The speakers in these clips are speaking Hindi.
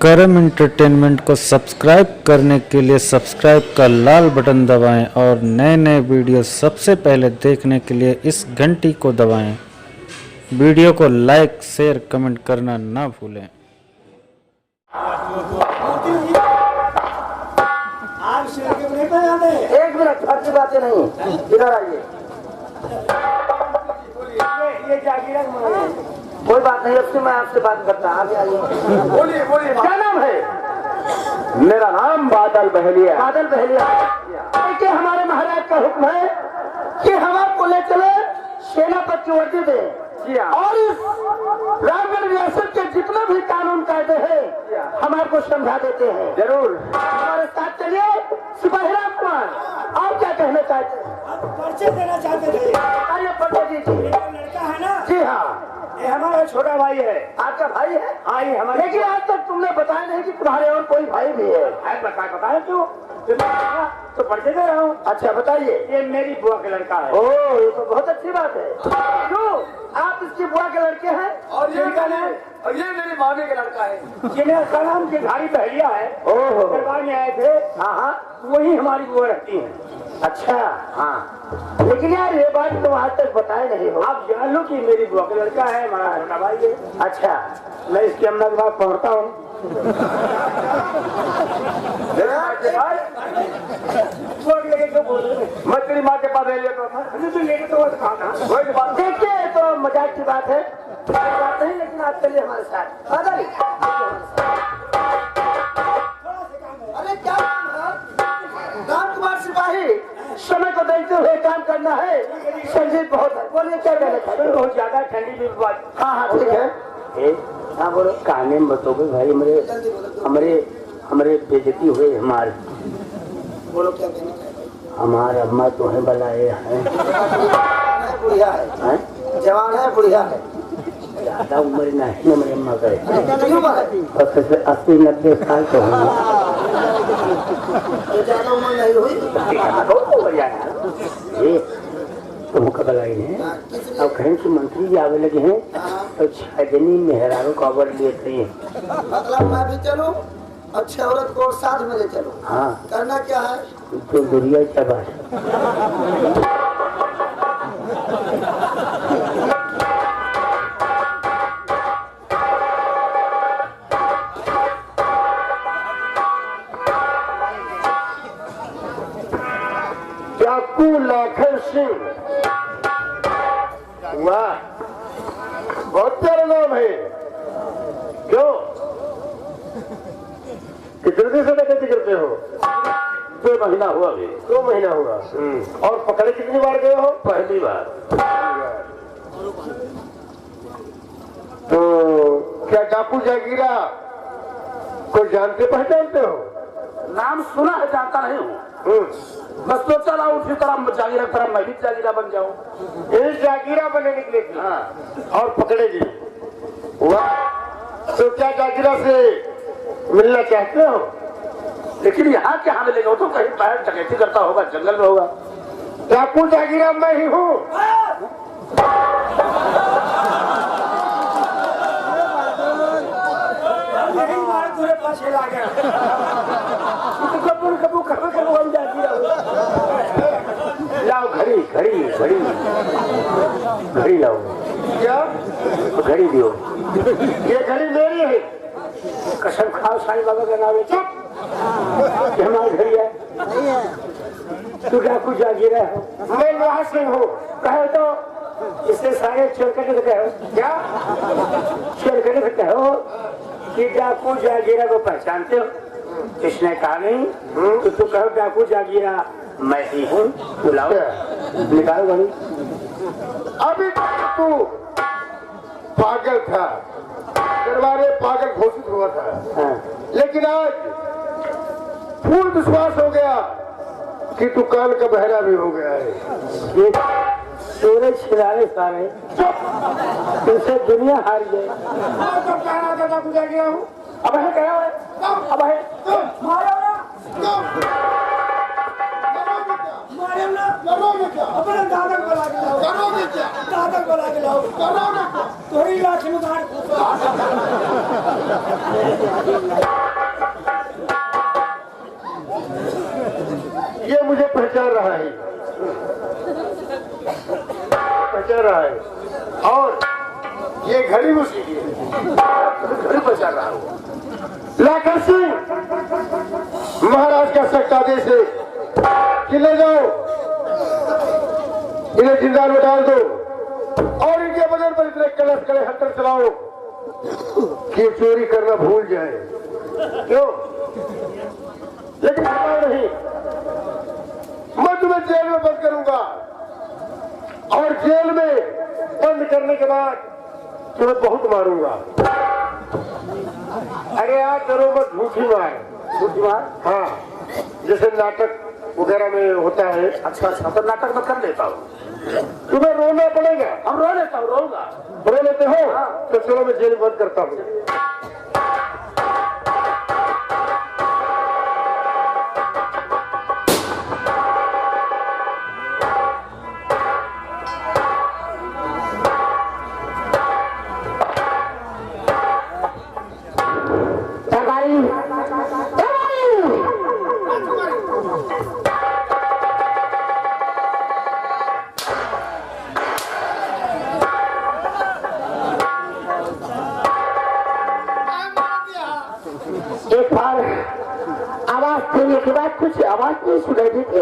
करम एंटरटेनमेंट को सब्सक्राइब करने के लिए सब्सक्राइब का लाल बटन दबाएं और नए नए वीडियो सबसे पहले देखने के लिए इस घंटी को दबाएं। वीडियो को लाइक शेयर कमेंट करना ना भूलें। एक मिनट, फर्जी बातें नहीं, इधर आइए। ये जागीरा कोई बात नहीं, अब से मैं आपसे बात करता। आगे आइए। बोलिए बोलिए, क्या नाम है? मेरा नाम बादल बहलिया। बादल बहलिया। देखिए, हमारे महाराज का हुक्म है कि हम आपको ले चले सेनापति की वर्दी दे और इस रामगढ़ रियासत के जितने भी कानून कायदे हैं हम आपको समझा देते हैं। जरूर हमारे साथ चलिए। सिपाही राम कुमार, आप क्या कहना चाहते हैं? परिचय देना चाहते थे। आइए परिचय दीजिए। लड़का है ना, जी हाँ, ये हमारा छोटा भाई है। आपका भाई है? हाँ, ये हमारे। लेकिन आज तक तुमने बताया नहीं कि तुम्हारे और कोई भाई भी है। बताया क्यों? तो परिचय दे रहा हूँ। अच्छा बताइए। ये मेरी बुआ का लड़का है। ओह, ये तो बहुत अच्छी बात है। क्यों, आप इसकी बुआ के लड़के हैं? और ये मेरी मामी का लड़का है। जिन्हें सलाम की घाड़ी बहलिया है। ओह, दरबार में आए थे। हाँ हाँ, वही हमारी बुआ रहती है। अच्छा हाँ। लेकिन यार ये बात तो आज तक बताए नहीं हो। आप जान लो कि मेरी बुआ का लड़का है, हमारा छोटा भाई है। अच्छा, मैं इसकी अम्मा के पास पहुंचता हूँ। मैं तेरी माँ के पास ले लेता था। देखिए, तो मजाक की बात है, बात नहीं, लेकिन आप चलिए हमारे साथ। बादल, अरे क्या राम कुमार सिपाही, समय को देखते हुए काम करना है। संगीत बहुत है, बोलिए क्या कहना चाहते हैं? बहुत ज्यादा ठंडी भी बात। हाँ हाँ ठीक है। हाँ बोलो, कहानी में बताओगे भाई? हमारे बेइज्जती हुए हमारे। बोलो क्या कहना चाहते हैं? हमारे अम्मा तो है बनाए हैं। बुढ़िया है, हैं? जवान है, बुढ़िया है। ज्यादा उम्र नहीं है मेरी अम्मा का। क्यों है? 80-90 साल तो होंगे। ज्यादा उम्र नहीं हुई। बहुत उम्र जाना ये तुम कब आई है? अब कहीं से मंत्री जी आवे लगे हैं तो 6 जनी मेहरारू कवर लिए थे। मतलब मैं भी चलूं, अच्छे औरत को साथ में ले चलूं। हाँ, करना क्या है? तो दुनिया क्या बात। चाकू लाखन सिंह, वाह, बहुत प्यारा नाम है। क्यों कितने दिन से डकैती करते हो? 2 महीना हुआ अभी। 2 महीना हुआ। और पकड़े कितनी बार गए हो? पहली बार। तो क्या डाकू जागीरा को जानते पहचानते हो? नाम सुना है, जानता नहीं हूँ। बस तो चला उठी तरह जागीरा तरह मैं भी जागीरा बन जाऊँ। ये जागीरा बनने निकले थी। हाँ। और पकड़ेगी। वाह, तो क्या जागीरा से मिलना चाहते हो? लेकिन यहाँ क्या मिलेगा? वो तो कहीं बाहर डकैती करता होगा, जंगल में होगा। डाकू जागीरा मैं ही हूँ। लाओ घड़ी घड़ी घड़ी घड़ी लाओ। क्या घड़ी दियो? ये घड़ी मेरी है। कसम खाओ साईं बाबा का नाम है। चुप, ये हमारी घड़ी है। तू डाकू जागीरा है? मैं निवास सिंह हूँ। कहे तो इससे सारे चोर करके कहो। क्या चोर करके कहो कि डाकू जागीरा को पहचानते हो? इसने कहा नहीं। तो तू कहो डाकू जागीरा मैं ही हूँ। बुलाओ, निकालो घड़ी। अभी तू पागल था, दरबारे पागल घोषित हुआ था। हाँ। लेकिन आज पूर्ण विश्वास हो गया कि तू कान का बहरा भी हो गया है। ये चोरे छिलाने सारे तुमसे दुनिया हार गए। अब है क्या है? अब है मारो ना, मारो ना। अपने दादा को ला के लाओ। करोगे क्या? दादा को ला के लाओ। करोगे क्या? थोड़ी लाठी में गाड़ ये मुझे पहचान रहा है, पहचान रहा है। और ये घड़ी उसी की है, घड़ी पहचान रहा हूँ। लाकर सिंह महाराज का सख्त आदेश है कि ले जाओ, इन्हें जिंदा में डाल दो और इनके बदन पर इतने कलश कले हत्तर चलाओ कि चोरी करना भूल जाए। क्यों? लेकिन नहीं, मैं तुम्हें जेल में बंद करूंगा और जेल में बंद करने के बाद तुम्हें बहुत मारूंगा। अरे यार करो मत, झूठी मार। झूठी मार? हाँ, जैसे नाटक वगैरह में होता है। अच्छा अच्छा, तो नाटक में कर लेता हूँ। तुम्हें रोना पड़ेगा। अब रो लेता हूँ, रोऊंगा। रो लेते हो? तो चलो मैं जेल बंद करता हूँ। एक बार आवाज देने के बाद कुछ आवाज नहीं सुनाई देती।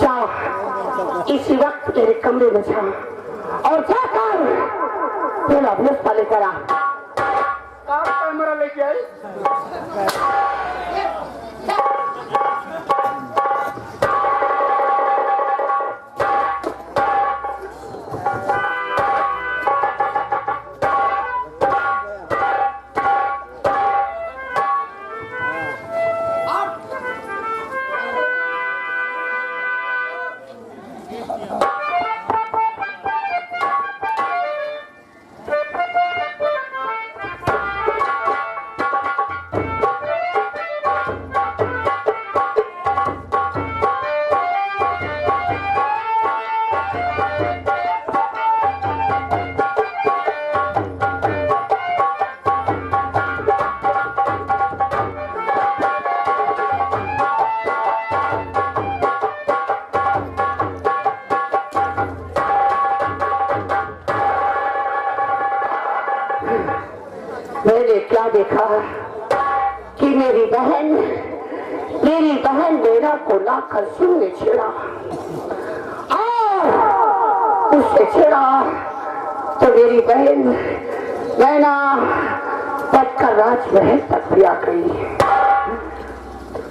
जाओ इसी वक्त मेरे कमरे में जाओ और जाकर मेरा भूसा लेकर आ। कैमरा लेके आई। मैंने क्या देखा कि मेरी बहन मेरा को लाकर सिंह ने छेड़ा और उससे छेड़ा तो मेरी बहन नैना पटकर राजमहल तक भी आ गई।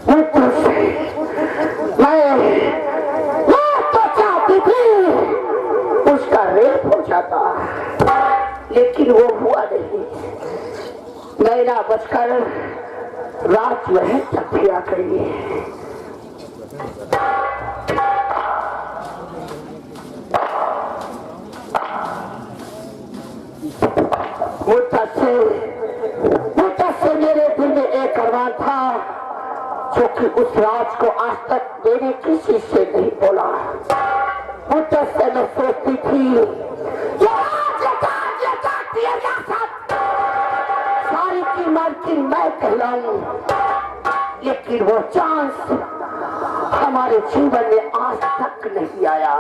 मैं तो चाहती थी उसका रेप हो जाता, लेकिन वो हुआ नहीं। नैना बचकर राजमहल तक भी आ गई। मुझसे मेरे दिल में एक अरमान था जो कि उस राज को आज तक मैंने किसी से नहीं बोला। मुझसे मैं सोचती थी सारी की मालकिन मैं कहलाऊं, लेकिन वो चांस हमारे जीवन में आज तक नहीं आया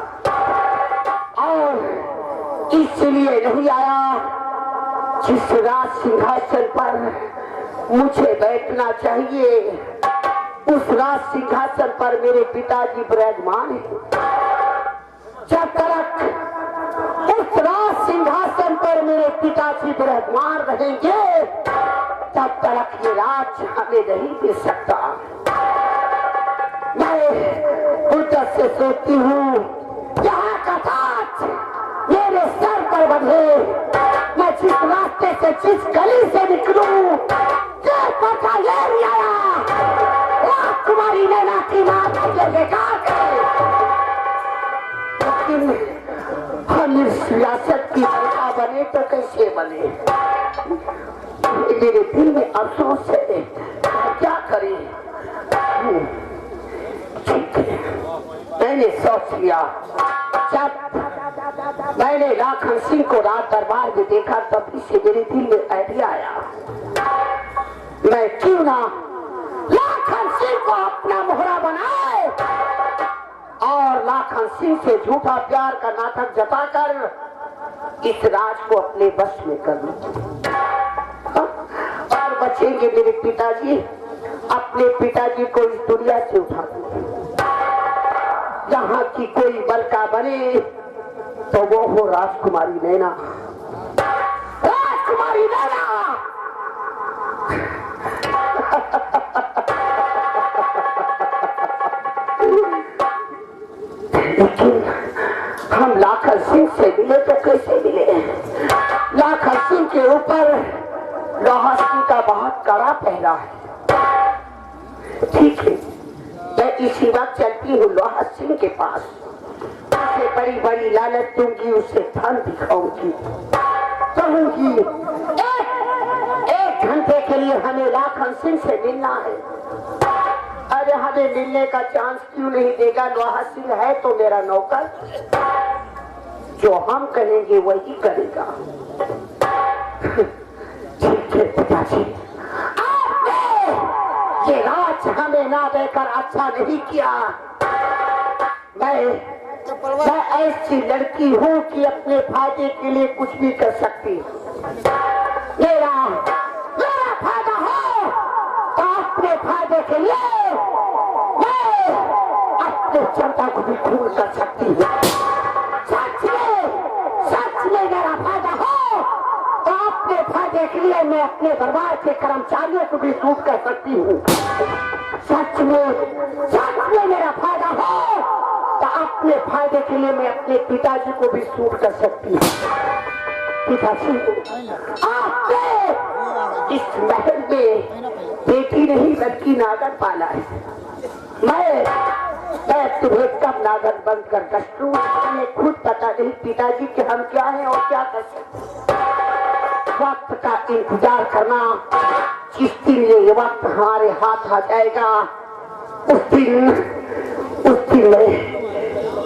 और इसलिए नहीं आया जिस राज सिंहासन पर मुझे बैठना चाहिए उस राज सिंहासन पर मेरे पिताजी विराजमान हैं। जब तक उस राज सिंहासन पर मेरे पिताजी विराजमान रहेंगे तब तक ये राज हमें नहीं दे सकता। मैं उधर से सोचती हूँ यहाँ का ताज मेरे सर पर बंधे, मैं जिस रास्ते से जिस गली से निकलूं पता ये नहीं आया तुम्हारी नैना की मां मुझे बेकार करे। लेकिन हम इस सियासत की बराबर बने तो कैसे बने। मेरे दिल में अफसोस है, क्या करें। ठीक है, मैंने सोच लिया। जब मैंने लाखन सिंह को रात दरबार में देखा तभी से मेरे दिल में आइडिया आया, मैं क्यों ना लाखन सिंह को अपना मोहरा बनाए और लाखन सिंह से झूठा प्यार का नाटक जताकर इस राज को अपने बस में कर लूं। और बचेंगे मेरे पिताजी, अपने पिताजी को इस दुनिया से उठा दूं। यहाँ की कोई बलका बने तो वो हो राजकुमारी नैना। राजकुमारी नैना लेकिन हम लाखन सिंह से मिले तो कैसे मिले। लाखन सिंह के ऊपर लोहा सिंह का बहुत कड़ा पहरा है। ठीक है, मैं इसी वक्त चलती हूँ लोहा सिंह के पास, उसे बड़ी बड़ी लालच दूंगी, उसे धन दिखाऊंगी, कहूंगी एक घंटे के लिए हमें लाखन सिंह से मिलना है। अरे हमें मिलने का चांस क्यों नहीं देगा, लोहा सिंह है तो मेरा नौकर, जो हम कहेंगे वही करेगा। ठीक है पिताजी, आपने ये राज हमें ना देकर अच्छा नहीं किया। मैं ऐसी लड़की हूँ कि अपने फायदे के लिए कुछ भी कर सकती। मेरा फायदा हो तो अपने फायदे के लिए मैं अपने जनता को भी खून कर सकती हूँ। सच में मेरा फायदा हो तो अपने फायदे के लिए मैं अपने दरबार के कर्मचारियों को भी सूट कर सकती हूँ। सच में मेरा फायदा हो तो अपने फायदे के लिए मैं अपने पिताजी को भी सूट कर सकती हूँ। पिताजी, आपने इस महल में बेटी नहीं बल्कि नागर पाला है। मैं तुम्हें कब नागर बंद कर करूँ हमें खुद पता नहीं पिताजी कि हम क्या हैं और क्या कर सकते। वक्त का इंतजार करना, जिस दिन ये वक्त हमारे हाथ आ जाएगा उस दिन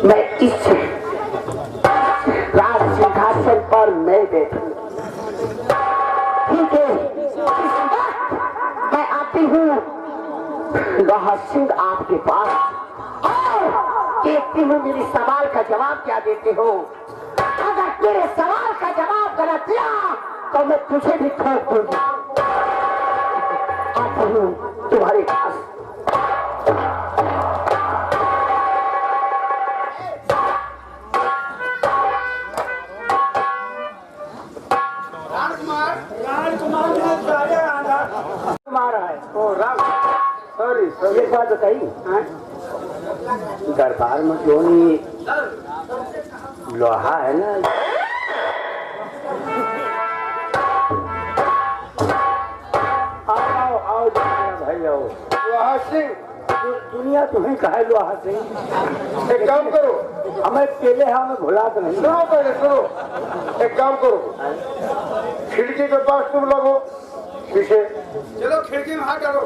मैं इस राज सिंहासन पर मैं बैठूं। ठीक है, मैं आती हूँ लोहा सिंह आपके पास और देखती हूँ मेरे सवाल का जवाब क्या देते हो। अगर मेरे सवाल का जवाब गलत दिया तो मैं तुझे भी ठोक दूंगी। आती हूँ तुम्हारे पास। एक बात बताइए, दरबार में जो नहीं लोहा है ना, आओ भाई आओ। लोहा सिंह, दुनिया तुम्हें कहा है लोहा सिंह। एक काम करो, हमें पेले है, हमें भुला तो नहीं। सुनो पहले सुनो, एक काम करो, खिड़की के पास तुम लगो पीछे, चलो खिड़की में हाथ डालो।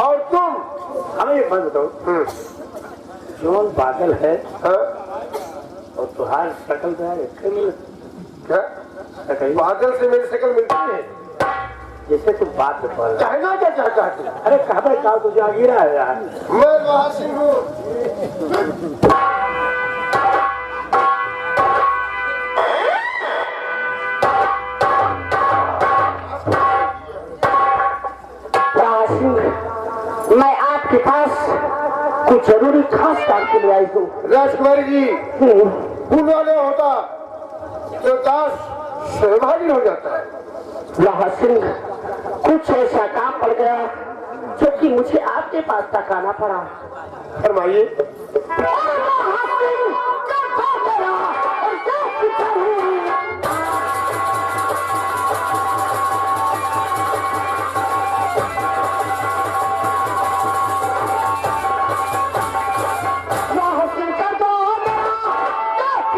और तुम हमें एक बात बताओ, जोन बादल है और तुहार शकल तो है क्या बादल से मेरी शक्ल मिलती है? जैसे तुम बात बता रहे। कहना क्या चाहता है? अरे कहा का तो जागीरा है यार। मैं लोहा सिंह हूँ। मैं आपके पास कुछ जरूरी खास काम के लिए आई हूँ। राजकुमारी जी, फूल वाले होता तो दास सहभागी हो जाता है। लोहा सिंह, कुछ ऐसा काम पड़ गया जो कि मुझे आपके पास तक आना पड़ा। फरमाइए।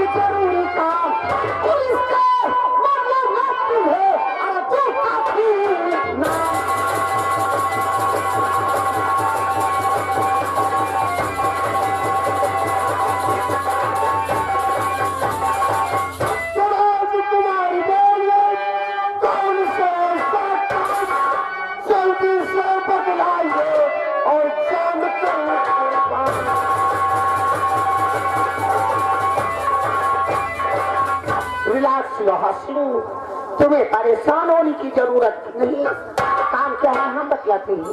जरूरी काम पुलिस हम रिलैक्स लो हसीन, तुम्हें परेशान होने की जरूरत नहीं। काम क्या है हम बतलाते हैं।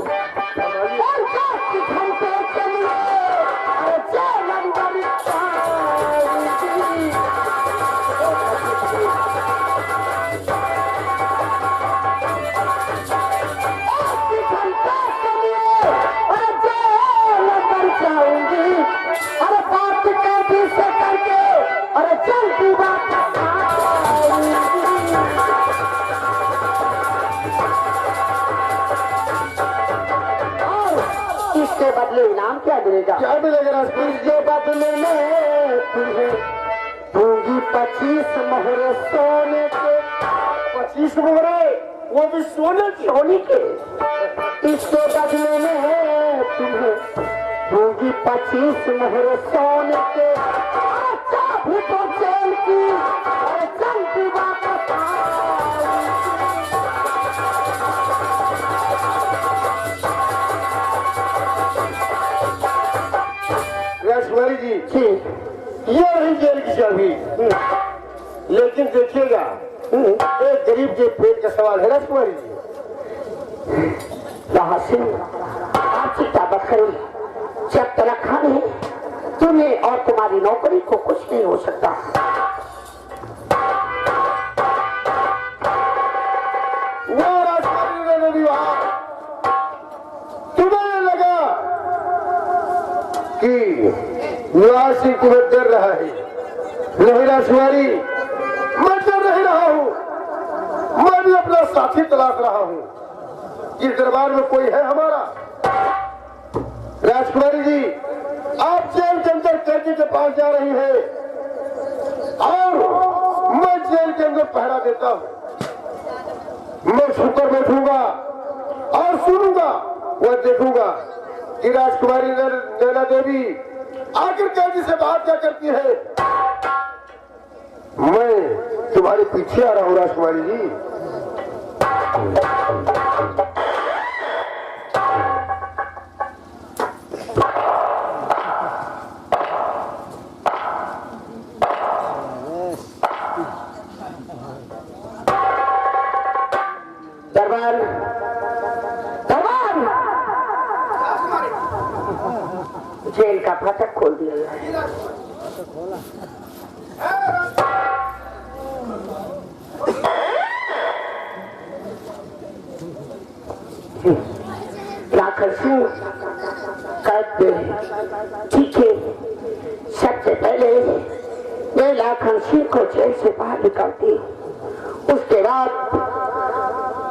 घंटे चलिए अरे बात कैदी से करके अरे जल्दी वापस इसके बदले इनाम क्या मिलेगा? क्या मिलेगा राजकुमारी? इसके बदले में तुम्हें दूंगी 25 मोहरे सोने के। 25 मोहरे, वो भी सोने की? सोने के। इसके बदले में तुम्हें दूंगी 25 मोहरे सोने के। अरे चाबी तो जेल की अरे जल्दी वापस राजकुमारी जी, जी। ये रही जेल की चाबी। लेकिन देखिएगा, एक गरीब के पेट का सवाल है राजकुमारी जी। हसीन आप चिंता मत करिए, जब तक खाने तुम्हें और तुम्हारी नौकरी को कुछ नहीं हो सकता। वो राजकुमारी ने भी वहां तुम्हें लगा कि निवास सिंह तुम्हें डर रहा है। नहीं राजकुमारी, मैं डर नहीं रहा हूं, मैं भी अपना साथी तलाश रहा हूं। इस दरबार में कोई है हमारा? राजकुमारी जी, आप जेल के अंदर कैदी के पास जा रही हैं और मैं जेल के अंदर पहरा देता हूं। मैं छुपकर बैठूंगा और सुनूंगा, वह देखूंगा कि राजकुमारी नैना देवी आखिर कैदी से बात क्या करती है। मैं तुम्हारे पीछे आ रहा हूं राजकुमारी जी। दरबार दरबार जेल का फाटक खोल दिया गया है। लाखन सिंह कैद पे ठीक है। सबसे पहले मैं लाखन सिंह को जेल से बाहर निकालती, उसके बाद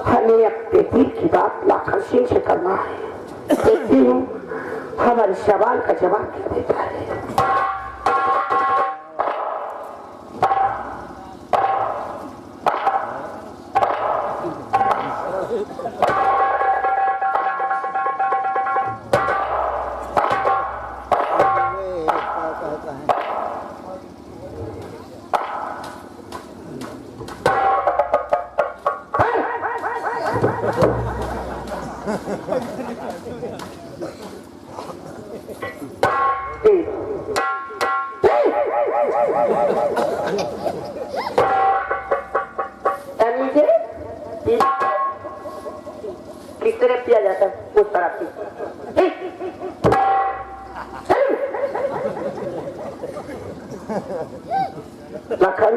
हमें अपने दिल की बात लाखन सिंह से करना है। देखती हूँ हमारे सवाल का जवाब क्या देता है। किस तरह पिया जाता है उस तरह की। लखन,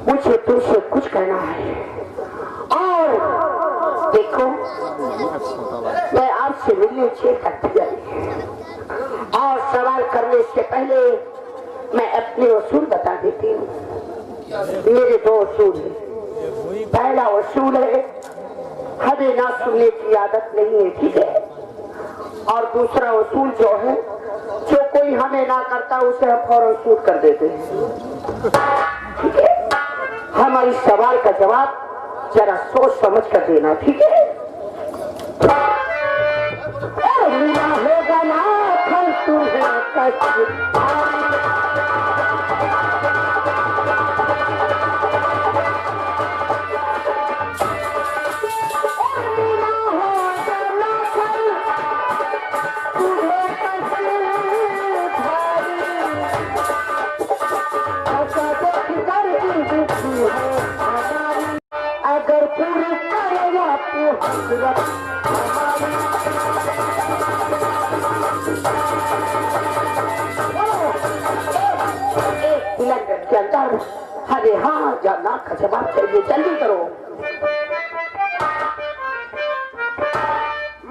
मुझे तुमसे कुछ कहना है और देखो मैं आपसे मिलने जेल तक आई और सवाल करने से पहले मैं अपने उसूल बता देती हूँ। मेरे दो उसूल हैं। पहला उसूल है हमें ना सुनने की आदत नहीं है, ठीक है। और दूसरा उसूल जो है जो कोई हमें ना करता उसे हम फौरन शूट कर देते हैं, ठीक है। हमारी सवाल का जवाब जरा सोच समझ कर देना, ठीक है। होगा ना कल तुम्हें कष्ट एक मिनट के अंदर हमें हाँ या ना का जवाब चाहिए, जल्दी करो।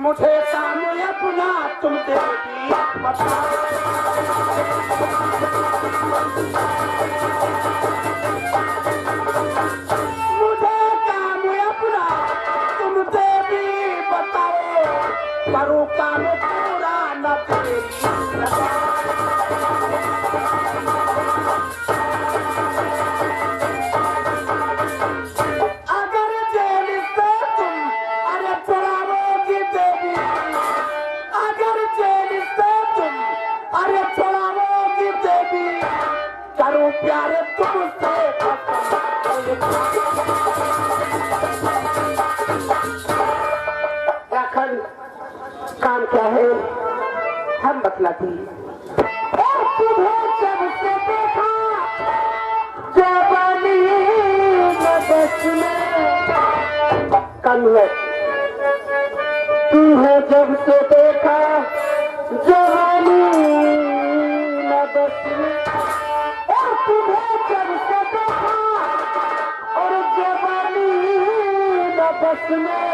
मुझे काम अपना तुम देगी बता। मुझे काम अपना तुम देगी बताओ, करो काम पूरा न तेरी। अगर जेल से तुम अरे चढ़ाओगी देवी, अगर जेल से तुम अरे चढ़ाओगी देवी, करो प्यारे तुमसे राखन काम क्या है हम बतलाती। तुझे जब से देखा जवानी न बस में, कम है तुम्हें जब से देखा जवानी न बस में, और तुम्हें जब से देखा और जवानी न बस में,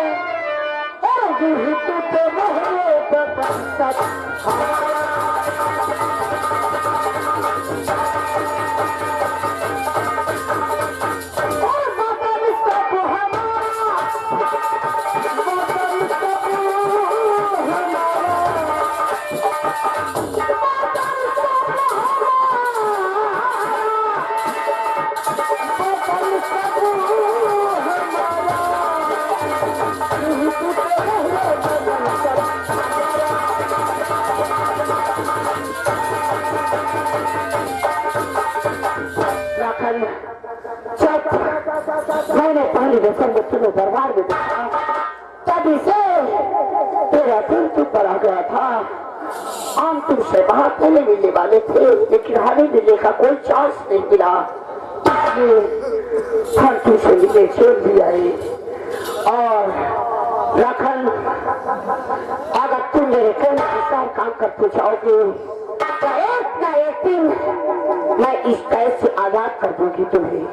और ही तुझे मोहरे बता मैंने पहले जैसे बच्चों में दरबार में देखा, तभी से तेरा दिल तू पर आ गया था। हम तुमसे बाहर पहले मिलने वाले थे, लेकिन हमें मिलने का कोई चांस नहीं मिला, इसलिए हम तुमसे मिलने चल भी आए। और लखन, अगर तुम मेरे कहने अनुसार काम करते जाओगे तो एक ना एक दिन मैं इस कैद से आजाद कर दूंगी तुम्हें,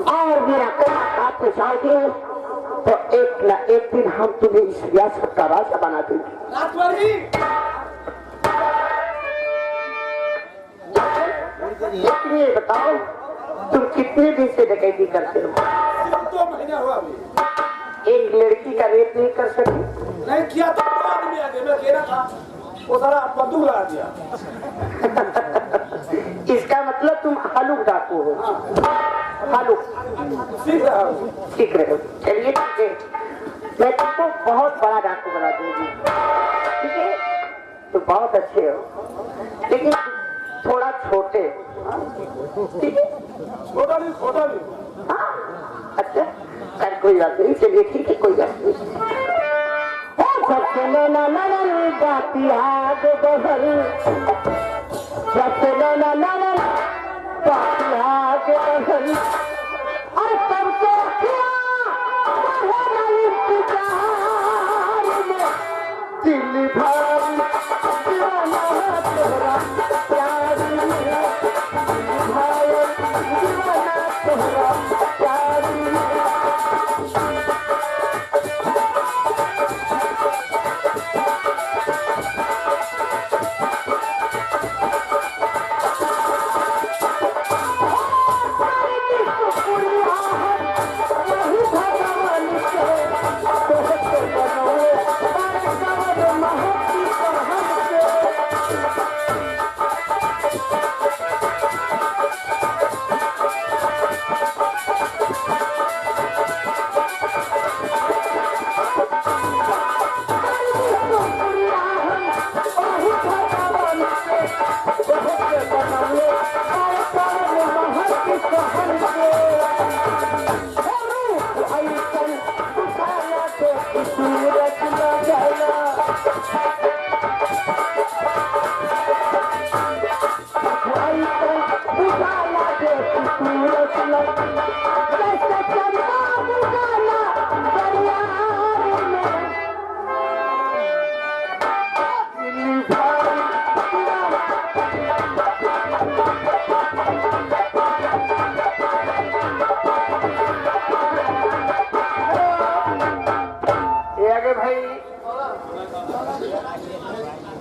और मेरा कहना काटते जाओगे तो एक ना एक दिन हम तुम्हें इस रियासत का राजा बना देंगे। लेकिन ये बताओ तुम कितने दिन से डकैती करते हो? 2 महीने हुआ अभी। एक लड़की का रेप नहीं कर सके? नहीं किया तो आदमी आ गया, मैं कहना था वो सारा बंदूक लगा दिया। इसका मतलब तुम हलुक डाकू हो। हलुक सीख रहा हूँ। सीख रहे हो, चलिए ठीक है, मैं तुमको बहुत बड़ा डाकू बना दूंगी, ठीक है? तुम बहुत अच्छे हो, लेकिन थोड़ा छोटे, ठीक है? छोटा नहीं। हाँ अच्छा, कर कोई बात नहीं, चलिए ठीक है, कोई बात नहीं। सबसे ना बाती आग बहर, सबसे ना बाती आग बहर, और तब से किया इंतजार में दिल भारी दीवाना तेरा प्यार में, दिल भारी दीवाना तेरा प्यार में। भगवान के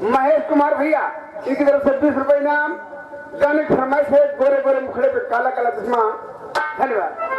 महेश कुमार भैया इनकी तरफ से 20 रुपए इनाम। गाने की फरमाइश है गोरे गोरे मुखड़े पे काला काला चश्मा। धन्यवाद।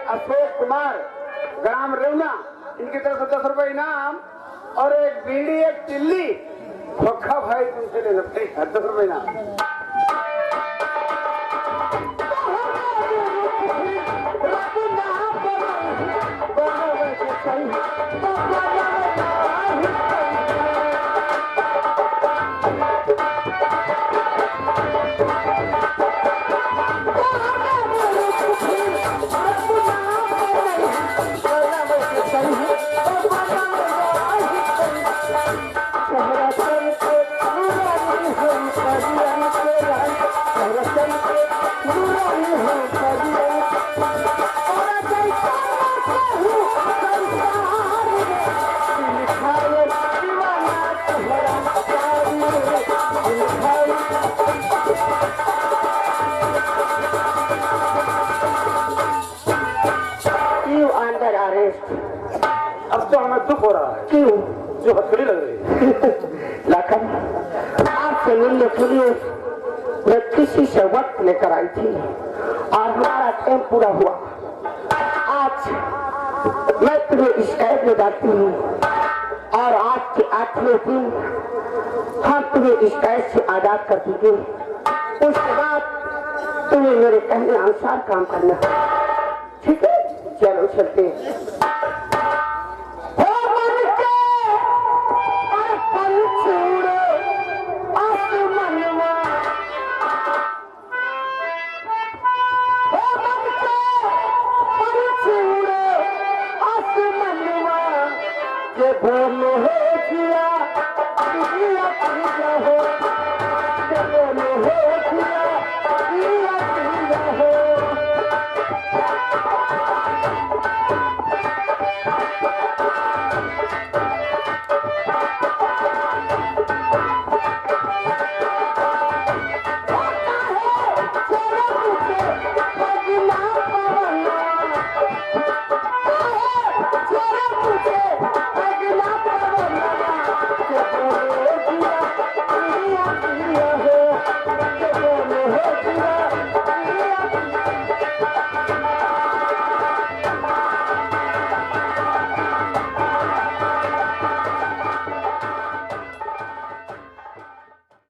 अशोक कुमार ग्राम रेवना इनकी तरफ से 10 रुपए इनाम और एक बीड़ी एक तिल्ली खोखा भाई तुमसे ले सकते 10 रुपए इनाम। अब तो हमें दुख हो रहा है। क्यों? जो हथकड़ी लग रही है। लखन, आपसे मिलने के लिए मैं किसी से वक्त लेकर आई थी और हमारा टाइम पूरा हुआ। आज मैं तुम्हें इस कैद में डालती हूँ और आज के 8वें दिन हम तुम्हें इस कैद से आजाद कर देंगे। उसके बाद तुम्हें मेरे कहने अनुसार काम करना, ठीक है? चलो चलते हैं। बोलो